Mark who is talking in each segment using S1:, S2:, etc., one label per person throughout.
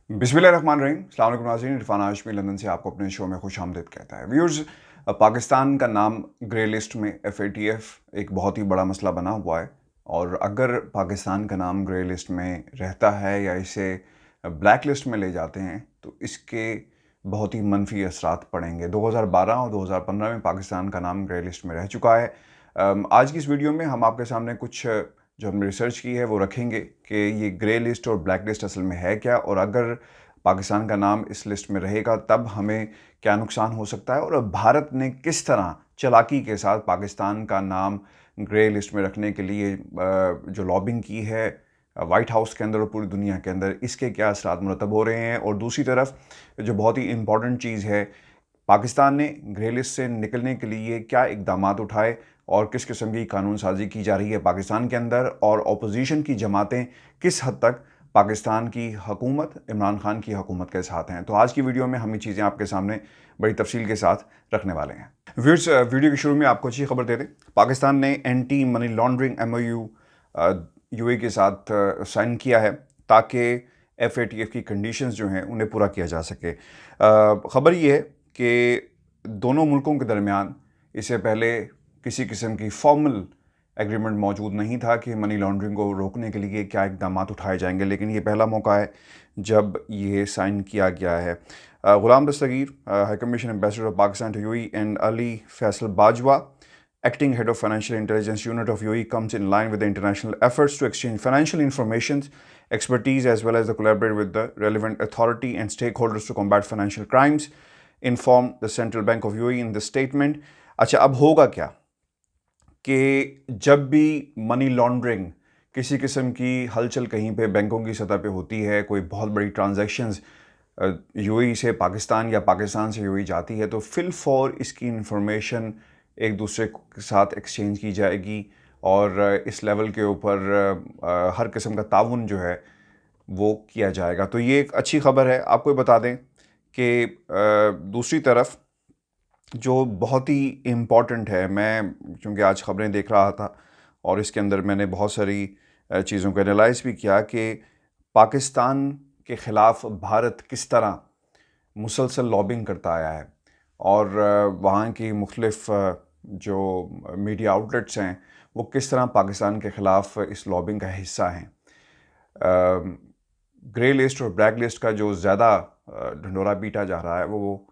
S1: बिस्मिल्लाहिर्रहमानिर्रहीम। अस्सलाम वालेकुम नाज़रीन, इरफान हाशमी लंदन से आपको अपने शो में खुशामदीद कहता है। व्यूअर्स, पाकिस्तान का नाम ग्रे लिस्ट में FATF एक बहुत ही बड़ा मसला बना हुआ है। और अगर पाकिस्तान का नाम ग्रे लिस्ट में रहता है या इसे ब्लैक लिस्ट में ले जाते हैं तो इसके बहुत ही मनफी असरात पड़ेंगे। 2012 और 2015 में पाकिस्तान का नाम ग्रे लिस्ट में रह चुका है। आज की इस वीडियो में हम आपके सामने कुछ जो हमने रिसर्च की है वो रखेंगे कि ये ग्रे लिस्ट और ब्लैक लिस्ट असल में है क्या, और अगर पाकिस्तान का नाम इस लिस्ट में रहेगा तब हमें क्या नुकसान हो सकता है, और भारत ने किस तरह चालाकी के साथ पाकिस्तान का नाम ग्रे लिस्ट में रखने के लिए जो लॉबिंग की है वाइट हाउस के अंदर और पूरी दुनिया के अंदर, इसके क्या असरात मुरतब हो रहे हैं। और दूसरी तरफ जो बहुत ही इम्पॉर्टेंट चीज़ है, पाकिस्तान ने ग्रे लिस्ट से निकलने के लिए क्या इकदाम उठाए और किस किस्म की कानून साजी की जा रही है पाकिस्तान के अंदर, और अपोजिशन की जमातें किस हद तक पाकिस्तान की हुकूमत, इमरान खान की हुकूमत के साथ हैं। तो आज की वीडियो में हम ये चीज़ें आपके सामने बड़ी तफसील के साथ रखने वाले हैं। व्यूअर्स, वीडियो के शुरू में आपको अच्छी खबर दे दें, पाकिस्तान ने anti money laundering MOU UAE के साथ साइन किया है ताकि FATF की कंडीशंस जो हैं उन्हें पूरा किया जा सके। ख़बर ये है कि दोनों मुल्कों के दरमियान इससे पहले किसी किस्म की फॉर्मल एग्रीमेंट मौजूद नहीं था कि मनी लॉन्ड्रिंग को रोकने के लिए क्या इकदाम उठाए जाएंगे, लेकिन ये पहला मौका है जब ये साइन किया गया है। Ghulam Dastgir, high commission ambassador of Pakistan to UAE, and Ali Faisal Bajwa, acting head of financial intelligence unit of UAE, comes in line with the international efforts to exchange financial information, expertise, as well as to collaborate with the relevant authority and stakeholders to combat financial crimes, informed the Central Bank of UAE in the statement. अच्छा, अब होगा क्या कि जब भी money laundering, किसी किस्म की हलचल कहीं पे बैंकों की सतह पे होती है, कोई बहुत बड़ी ट्रांजैक्शंस UAE से पाकिस्तान या पाकिस्तान से UAE जाती है, तो फिल फॉर इसकी इंफॉर्मेशन एक दूसरे के साथ एक्सचेंज की जाएगी और इस लेवल के ऊपर हर किस्म का ताउन जो है वो किया जाएगा। तो ये एक अच्छी खबर है। आपको बता दें कि दूसरी तरफ जो बहुत ही इम्पॉर्टेंट है, मैं चूँकि आज ख़बरें देख रहा था और इसके अंदर मैंने बहुत सारी चीज़ों को एनालाइज़ भी किया कि पाकिस्तान के ख़िलाफ़ भारत किस तरह मुसलसल लॉबिंग करता आया है, और वहाँ की मुख्तलिफ़ जो मीडिया आउटलेट्स हैं वो किस तरह पाकिस्तान के ख़िलाफ़ इस लॉबिंग का हिस्सा हैं। ग्रे लिस्ट और ब्लैक लिस्ट का जो ज़्यादा ढंढोरा पीटा जा रहा है वो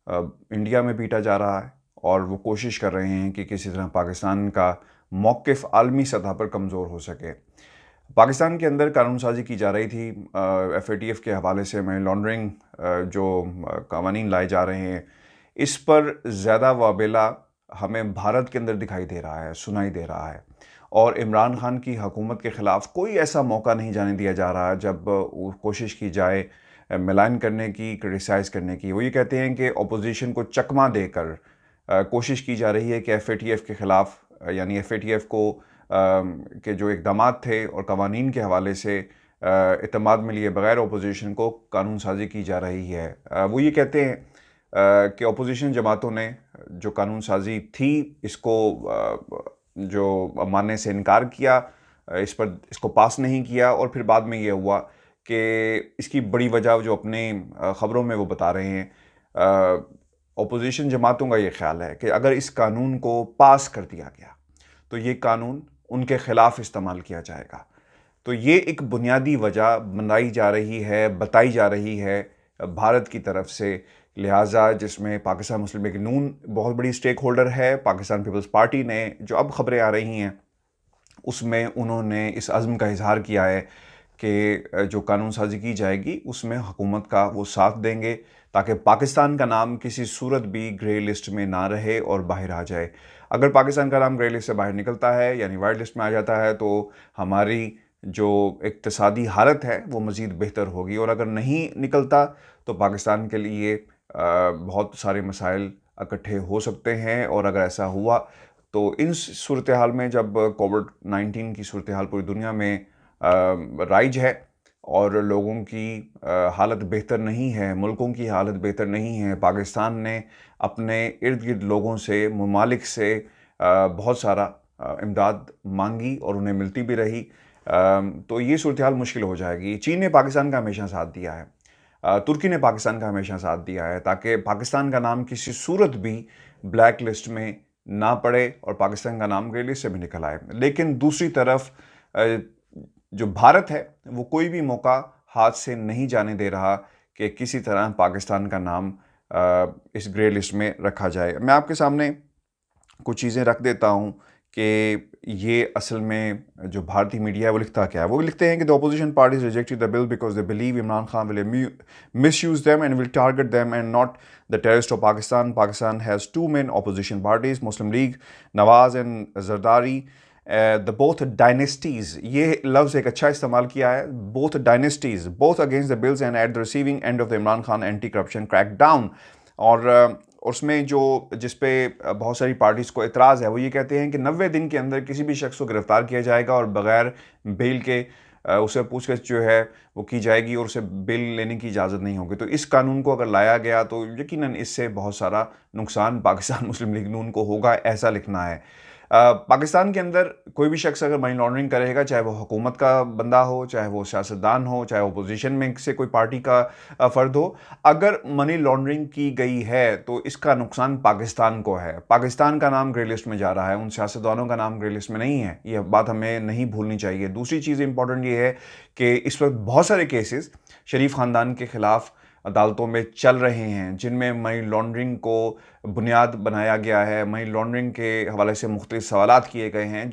S1: इंडिया में पीटा जा रहा है, और वो कोशिश कर रहे हैं कि किसी तरह पाकिस्तान का मौक़िफ़ आलमी सतह पर कमज़ोर हो सके। पाकिस्तान के अंदर कानून साजी की जा रही थी FATF के हवाले से, मनी लॉन्ड्रिंग जो कानून लाए जा रहे हैं, इस पर ज़्यादा वाबेला हमें भारत के अंदर दिखाई दे रहा है, सुनाई दे रहा है। और इमरान खान की हुकूमत के ख़िलाफ़ कोई ऐसा मौका नहीं जाने दिया जा रहा जब कोशिश की जाए मिलान करने की, क्रिटिसाइज़ करने की। वो ये कहते हैं कि अपोजिशन को चकमा देकर कोशिश की जा रही है कि FATF के ख़िलाफ़, यानी FATF को के जो इक़दामात थे और कवानीन के हवाले से इत्मीनान में लिए बग़ैर अपोजिशन को कानून साज़ी की जा रही है। वो ये कहते हैं कि अपोजिशन जमातों ने जो कानून साज़ी थी इसको जो मानने से इनकार किया, इसको पास नहीं किया, और फिर बाद में ये हुआ कि इसकी बड़ी वजह जो अपने ख़बरों में वो बता रहे हैं, अपोजिशन जमातों का ये ख्याल है कि अगर इस कानून को पास कर दिया गया तो ये कानून उनके ख़िलाफ़ इस्तेमाल किया जाएगा। तो ये एक बुनियादी वजह बनाई जा रही है, बताई जा रही है भारत की तरफ से, लिहाजा जिसमें पाकिस्तान मुस्लिम लीग नून बहुत बड़ी स्टेक होल्डर है। पाकिस्तान पीपल्स पार्टी ने जो अब ख़बरें आ रही हैं उसमें उन्होंने इस अज़्म का इजहार किया है कि जो कानून साजी की जाएगी उसमें हुकूमत का वो साथ देंगे ताकि पाकिस्तान का नाम किसी सूरत भी ग्रे लिस्ट में ना रहे और बाहर आ जाए। अगर पाकिस्तान का नाम ग्रे लिस्ट से बाहर निकलता है, यानी वाइट लिस्ट में आ जाता है, तो हमारी जो इक़्तिसादी हालत है वो मज़ीद बेहतर होगी, और अगर नहीं निकलता तो पाकिस्तान के लिए बहुत सारे मसाइल इकट्ठे हो सकते हैं। और अगर ऐसा हुआ तो इन सूरत हाल में, जब कोविड-19 की सूरत हाल पूरी दुनिया में राइज है और लोगों की हालत बेहतर नहीं है, मुल्कों की हालत बेहतर नहीं है, पाकिस्तान ने अपने इर्द गिर्द लोगों से, ममालिक से बहुत सारा इमदाद मांगी और उन्हें मिलती भी रही। तो ये सूरत हाल मुश्किल हो जाएगी। चीन ने पाकिस्तान का हमेशा साथ दिया है, तुर्की ने पाकिस्तान का हमेशा साथ दिया है ताकि पाकिस्तान का नाम किसी सूरत भी ब्लैक लिस्ट में ना पड़े और पाकिस्तान का नाम ग्रे लिस्ट से भी निकल आए। लेकिन दूसरी तरफ जो भारत है वो कोई भी मौका हाथ से नहीं जाने दे रहा कि किसी तरह पाकिस्तान का नाम इस ग्रे लिस्ट में रखा जाए। मैं आपके सामने कुछ चीज़ें रख देता हूँ कि ये असल में जो भारतीय मीडिया है वो लिखता क्या है। वो लिखते हैं कि the opposition parties rejected the bill because they believe Imran Khan will misuse them and will target them and not the terrorist of Pakistan. Pakistan has two main opposition parties, Muslim League, Nawaz and Zardari, the both dynasties, ये लफ्ज़ एक अच्छा इस्तेमाल किया है, both dynasties both against the bills and at the receiving end of the Imran Khan anti corruption crackdown. और उसमें जो जिस पे बहुत सारी पार्टीज़ को एतराज़ है वो ये कहते हैं कि 90 दिन के अंदर किसी भी शख्स को गिरफ्तार किया जाएगा और बगैर बेल के उसे पूछताछ जो है वो की जाएगी और उसे बेल लेने की इजाज़त नहीं होगी। तो इस कानून को अगर लाया गया तो यकीनन इससे बहुत सारा नुकसान पाकिस्तान मुस्लिम लीग नून को होगा, ऐसा लिखना है। पाकिस्तान के अंदर कोई भी शख्स अगर मनी लॉन्ड्रिंग करेगा, चाहे वो हुकूमत का बंदा हो, चाहे वो सियासतदान हो, चाहे अपोजिशन में से कोई पार्टी का फ़र्द हो, अगर मनी लॉन्ड्रिंग की गई है तो इसका नुकसान पाकिस्तान को है। पाकिस्तान का नाम ग्रे लिस्ट में जा रहा है, उन सियासतदानों का नाम ग्रे लिस्ट में नहीं है। ये बात हमें नहीं भूलनी चाहिए। दूसरी चीज़ इंपॉर्टेंट ये है कि इस वक्त बहुत सारे केसेस शरीफ ख़ानदान के ख़िलाफ़ अदालतों में चल रहे हैं जिनमें मनी लॉन्ड्रिंग को बुनियाद बनाया गया है। मनी लॉन्ड्रिंग के हवाले से मुख्तलिफ सवालात किए गए हैं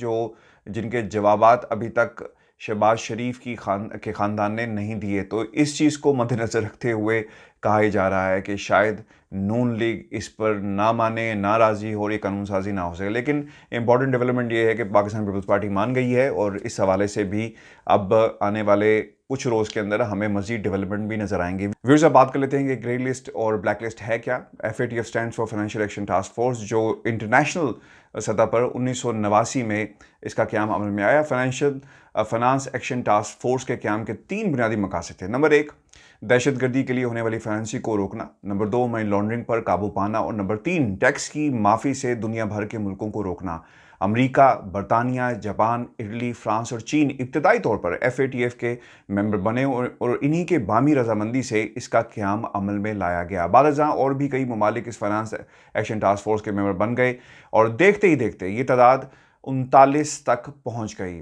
S1: जिनके जवाबात अभी तक शहबाज शरीफ के ख़ानदान ने नहीं दिए। तो इस चीज़ को मद्देनज़र रखते हुए कहा जा रहा है कि शायद नून लीग इस पर ना माने, नाराज़ी हो और ये कानून साजी ना हो सके। लेकिन इंपॉर्टेंट डेवलपमेंट ये है कि पाकिस्तान पीपल्स पार्टी मान गई है और इस हवाले से भी अब आने वाले कुछ रोज़ के अंदर हमें मज़ीद डेवलपमेंट भी नज़र आएंगे। व्यूअर्स, अब बात कर लेते हैं कि ग्रे लिस्ट और ब्लैक लिस्ट है क्या। FATF stands for financial action task force, जो इंटरनेशनल सतह पर 1989 में इसका क़याम अमल में आया। फाइनेंस एक्शन टास्क फोर्स के क़याम के 3 बुनियादी मकासद थे। नंबर 1, दहशतगर्दी के लिए होने वाली फाइनेंसिंग को रोकना। नंबर 2, मनी लॉन्ड्रिंग पर काबू पाना। और नंबर 3, टैक्स की माफ़ी से दुनिया भर के मुल्कों को रोकना। अमेरिका, बरतानिया, जापान, इटली, फ्रांस और चीन इब्तदाई तौर पर FATF के मेंबर बने और इन्हीं के बामी रजामंदी से इसका क़याम अमल में लाया गया। बादशाह और भी कई ममालिक इस फाइनेंस एक्शन टास्क फोर्स के मेंबर बन गए और देखते ही देखते ये तादाद 39 तक पहुँच गई।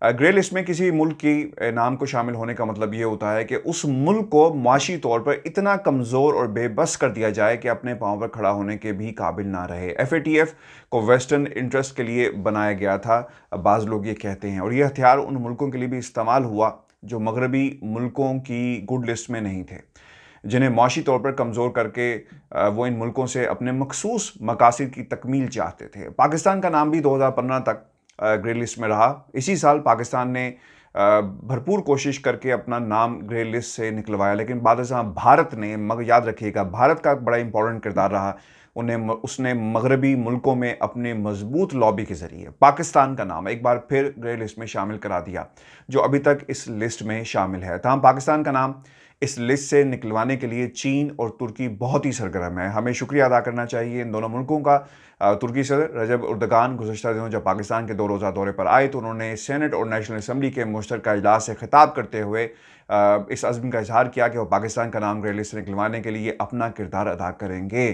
S1: ग्रे लिस्ट में किसी मुल्क की नाम को शामिल होने का मतलब ये होता है कि उस मुल्क को माशी तौर पर इतना कमज़ोर और बेबस कर दिया जाए कि अपने पाँव पर खड़ा होने के भी काबिल ना रहे। FATF को वेस्टर्न इंटरेस्ट के लिए बनाया गया था, बाज़ लोग ये कहते हैं, और ये हथियार उन मुल्कों के लिए भी इस्तेमाल हुआ जो मगरबी मुल्कों की गुड लिस्ट में नहीं थे, जिन्हें माशी तौर पर कमज़ोर करके वो इन मुल्कों से अपने मखसूस मकासद की तकमील चाहते थे। पाकिस्तान का नाम भी 2015 तक ग्रे लिस्ट में रहा। इसी साल पाकिस्तान ने भरपूर कोशिश करके अपना नाम ग्रे लिस्ट से निकलवाया, लेकिन बादशाह भारत ने, मगर याद रखिएगा, भारत का बड़ा इंपॉर्टेंट किरदार रहा। उसने मगरबी मुल्कों में अपने मजबूत लॉबी के ज़रिए पाकिस्तान का नाम एक बार फिर ग्रे लिस्ट में शामिल करा दिया, जो अभी तक इस लिस्ट में शामिल है। तमाम पाकिस्तान का नाम इस लिस्ट से निकलवाने के लिए चीन और तुर्की बहुत ही सरगर्म है। हमें शुक्रिया अदा करना चाहिए इन दोनों मुल्कों का। तुर्की सदर रजब एर्दोगान गुज़श्ता दिनों जब पाकिस्तान के 2 रोज़ा दौरे पर आए तो उन्होंने सेनेट और नेशनल असम्बली के मुश्तरका इजलास से खिताब करते हुए इस अज़्म का इजहार किया कि वो पाकिस्तान का नाम ग्रे लिस्ट से निकलवाने के लिए अपना किरदार अदा करेंगे।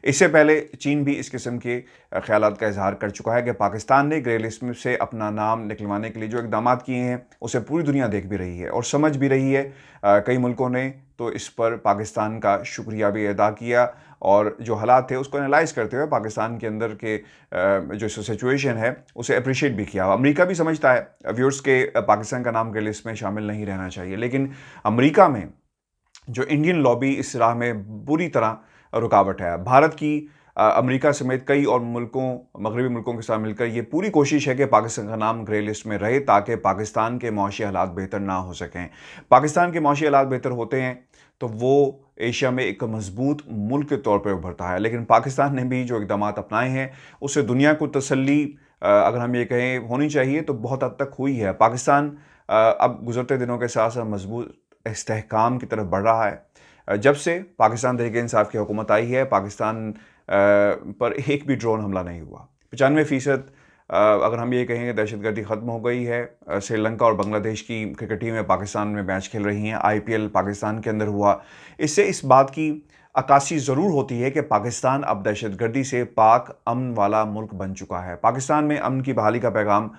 S1: इससे पहले चीन भी इस किस्म के ख़यालात का इजहार कर चुका है कि पाकिस्तान ने ग्रे लिस्ट में से अपना नाम निकलवाने के लिए जो इक़दाम किए हैं उसे पूरी दुनिया देख भी रही है और समझ भी रही है। कई मुल्कों ने तो इस पर पाकिस्तान का शुक्रिया भी अदा किया और जो हालात थे उसको एनालाइज़ करते हुए पाकिस्तान के अंदर के जो सिचुएशन है उसे अप्रिशिएट भी किया। अमेरिका भी समझता है व्यूअर्स के पाकिस्तान का नाम ग्रे लिस्ट में शामिल नहीं रहना चाहिए, लेकिन अमेरिका में जो इंडियन लॉबी इस राह में बुरी तरह रुकावट है। भारत की अमेरिका समेत कई और मगरबी मुल्कों के साथ मिलकर ये पूरी कोशिश है कि पाकिस्तान का नाम ग्रे लिस्ट में रहे ताकि पाकिस्तान के माशी हालात बेहतर ना हो सकें। पाकिस्तान के माशी हालात बेहतर होते हैं तो वो एशिया में एक मजबूत मुल्क के तौर पर उभरता है, लेकिन पाकिस्तान ने भी जो इक़दाम अपनाए हैं उससे दुनिया को तसल्ली, अगर हम ये कहें, होनी चाहिए तो बहुत हद तक हुई है। पाकिस्तान अब गुज़रते दिनों के साथ साथ मजबूत इस्तेहकाम की तरफ बढ़ रहा है। जब से पाकिस्तान तहरीक-ए-इंसाफ की हुकूमत आई है, पाकिस्तान पर एक भी ड्रोन हमला नहीं हुआ। 95% अगर हम ये कहें कि दहशतगर्दी ख़त्म हो गई है, श्रीलंका और बांग्लादेश की क्रिकेट टीमें पाकिस्तान में मैच खेल रही हैं, आईपीएल पाकिस्तान के अंदर हुआ, इससे इस बात की अक्कासी ज़रूर होती है कि पाकिस्तान अब दहशतगर्दी से पाक अमन वाला मुल्क बन चुका है। पाकिस्तान में अमन की बहाली का पैगाम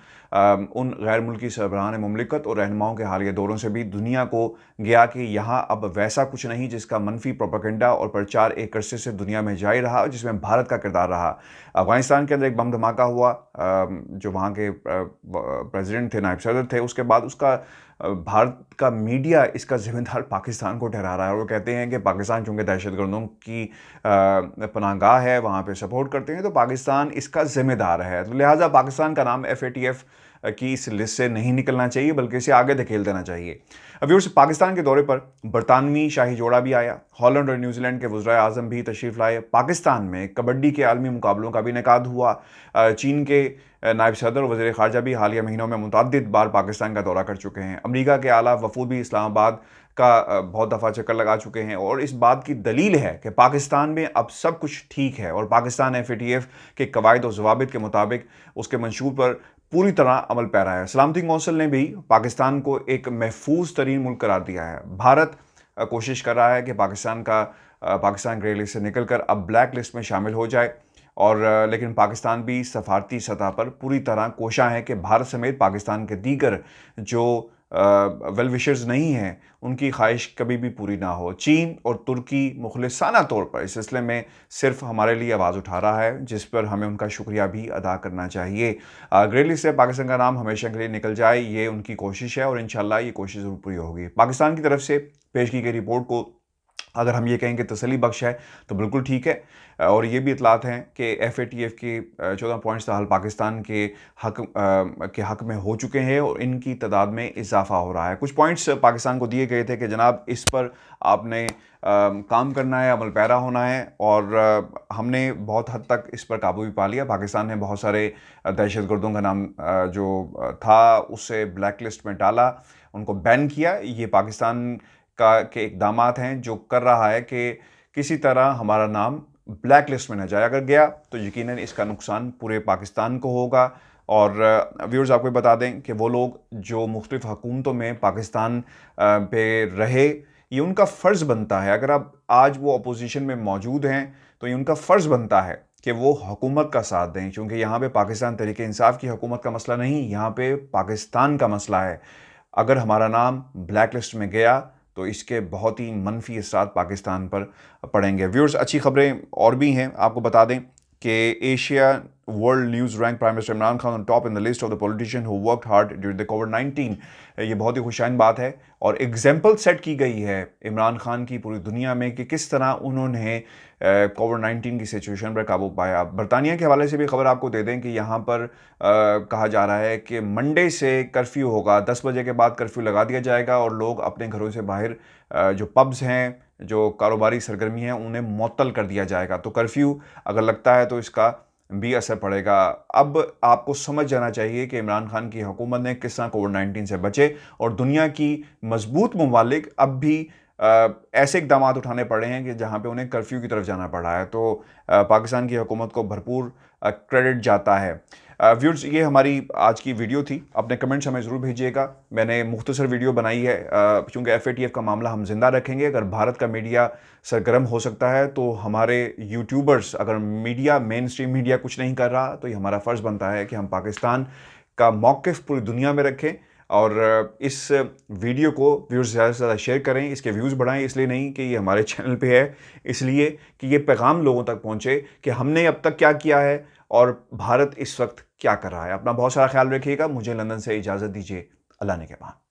S1: उन गैर मुल्की सरबराहान मुमलिकत और रहनुमाओं के हालिया दौरों से भी दुनिया को गया कि यहाँ अब वैसा कुछ नहीं जिसका मनफी प्रोपेगेंडा और प्रचार एक अरसे से दुनिया में जारी रहा, जिसमें भारत का किरदार रहा। अफगानिस्तान के अंदर एक बम धमाका हुआ, जो वहाँ के प्रेसिडेंट थे, नायब सदर थे, उसके बाद उसका भारत का मीडिया इसका जिम्मेदार पाकिस्तान को ठहरा रहा है और वो कहते हैं कि पाकिस्तान चूँकि दहशतगर्दों की पनाहगाह है, वहाँ पे सपोर्ट करते हैं, तो पाकिस्तान इसका जिम्मेदार है। तो लिहाजा पाकिस्तान का नाम FATF की इस लिस्ट से नहीं निकलना चाहिए, बल्कि इसे आगे धकेल देना चाहिए। व्यूअर्स, पाकिस्तान के दौरे पर बरतानवी शाही जोड़ा भी आया, हॉलैंड और न्यूजीलैंड के वज़राए आज़म भी तशरीफ़ लाए। पाकिस्तान में कबड्डी के आलमी मुकाबलों का भी इनेकाद हुआ। चीन के नायब सदर और वज़ीर ख़ारजा भी हालिया महीनों में मुतअद्दिद बार पाकिस्तान का दौरा कर चुके हैं। अमरीका के आला वफ़ूद भी इस्लामाबाद का बहुत दफ़ा चक्कर लगा चुके हैं और इस बात की दलील है कि पाकिस्तान में अब सब कुछ ठीक है और पाकिस्तान FATF के कवायद और ज़वाबित के मुताबिक उसके मंशूर पर पूरी तरह अमल पैरा है। सलामती कौंसिल ने भी पाकिस्तान को एक महफूज तरीन मुल्क करार दिया है। भारत कोशिश कर रहा है कि पाकिस्तान ग्रे लिस्ट से निकल कर अब ब्लैक लिस्ट में शामिल हो जाए और लेकिन पाकिस्तान भी सफारती सतह पर पूरी तरह कोशां है कि भारत समेत पाकिस्तान के दीगर जो वेल विशर्स नहीं हैं उनकी ख्वाहिश कभी भी पूरी ना हो। चीन और तुर्की मुखलिसाना तौर पर इस सिलसिले में सिर्फ हमारे लिए आवाज़ उठा रहा है, जिस पर हमें उनका शुक्रिया भी अदा करना चाहिए। ग्रे लिस्ट से पाकिस्तान का नाम हमेशा के लिए निकल जाए, ये उनकी कोशिश है और इंशाल्लाह ये कोशिश ज़रूर पूरी होगी। पाकिस्तान की तरफ से पेश की गई रिपोर्ट को अगर हम ये कहें कि तसल्ली बख्श है तो बिल्कुल ठीक है और ये भी इतलात हैं कि FATF के 14 पॉइंट्स हाल पाकिस्तान के हक में हो चुके हैं और इनकी तादाद में इजाफा हो रहा है। कुछ पॉइंट्स पाकिस्तान को दिए गए थे कि जनाब इस पर आपने काम करना है, अमल पैरा होना है और हमने बहुत हद तक इस पर काबू भी पा लिया। पाकिस्तान ने बहुत सारे दहशतगर्दों का नाम जो था उससे ब्लैक लिस्ट में डाला, उनको बैन किया। ये पाकिस्तान के इक़दामात हैं जो कर रहा है कि किसी तरह हमारा नाम ब्लैक लिस्ट में न जाए। अगर गया तो यकीनन इसका नुकसान पूरे पाकिस्तान को होगा। और व्यूअर्स, आपको बता दें कि वो लोग जो मुख्तलिफ़ हुकूमतों में पाकिस्तान पे रहे, ये उनका फ़र्ज़ बनता है, अगर आप आज वो अपोजिशन में मौजूद हैं तो ये उनका फ़र्ज़ बनता है कि वो हुकूमत का साथ दें, क्योंकि यहाँ पे पाकिस्तान तहरीक इंसाफ की हुकूमत का मसला नहीं, यहाँ पे पाकिस्तान का मसला है। अगर हमारा नाम ब्लैक लिस्ट में गया तो इसके बहुत ही मनफी असरात पाकिस्तान पर पड़ेंगे। व्यूअर्स, अच्छी खबरें और भी हैं। आपको बता दें कि Asia world news rank prime minister Imran Khan on top in the list of the politician who worked hard during the Covid. ये बहुत ही खुशाइन बात है और एग्जाम्पल सेट की गई है इमरान खान की पूरी दुनिया में कि किस तरह उन्होंने कोविड-19 की सिचुएशन पर काबू पाया। बरतानिया के हवाले से भी खबर आपको दे दें कि यहाँ पर कहा जा रहा है कि मंडे से कर्फ्यू होगा, 10 बजे के बाद कर्फ्यू लगा दिया जाएगा और लोग अपने घरों से बाहर जो पब्स हैं, जो कारोबारी सरगर्मी हैं, उन्हें मुअत्तल कर दिया जाएगा। तो कर्फ्यू अगर लगता है तो इसका भी असर पड़ेगा। अब आपको समझ जाना चाहिए कि इमरान खान की हुकूमत ने किस तरह कोविड-19 से बचे और दुनिया की मजबूत ममालिक अब भी ऐसे इक़दाम उठाने पड़े हैं कि जहाँ पे उन्हें कर्फ्यू की तरफ जाना पड़ा है। तो पाकिस्तान की हुकूमत को भरपूर क्रेडिट जाता है। व्यूअर्स, ये हमारी आज की वीडियो थी। अपने कमेंट्स हमें ज़रूर भेजिएगा। मैंने मुख्तसर वीडियो बनाई है क्योंकि FATF का मामला हम जिंदा रखेंगे। अगर भारत का मीडिया सरगर्म हो सकता है तो हमारे यूट्यूबर्स, अगर मेन स्ट्रीम मीडिया कुछ नहीं कर रहा तो ये हमारा फ़र्ज़ बनता है कि हम पाकिस्तान का मौक़िफ़ पूरी दुनिया में रखें और इस वीडियो को व्यूअर्स ज़्यादा से ज़्यादा शेयर करें, इसके व्यूज़ बढ़ाएं। इसलिए नहीं कि ये हमारे चैनल पे है, इसलिए कि ये पैगाम लोगों तक पहुँचे कि हमने अब तक क्या किया है और भारत इस वक्त क्या कर रहा है। अपना बहुत सारा ख्याल रखिएगा। मुझे लंदन से इजाज़त दीजिए। अल्लाह ने के बाद।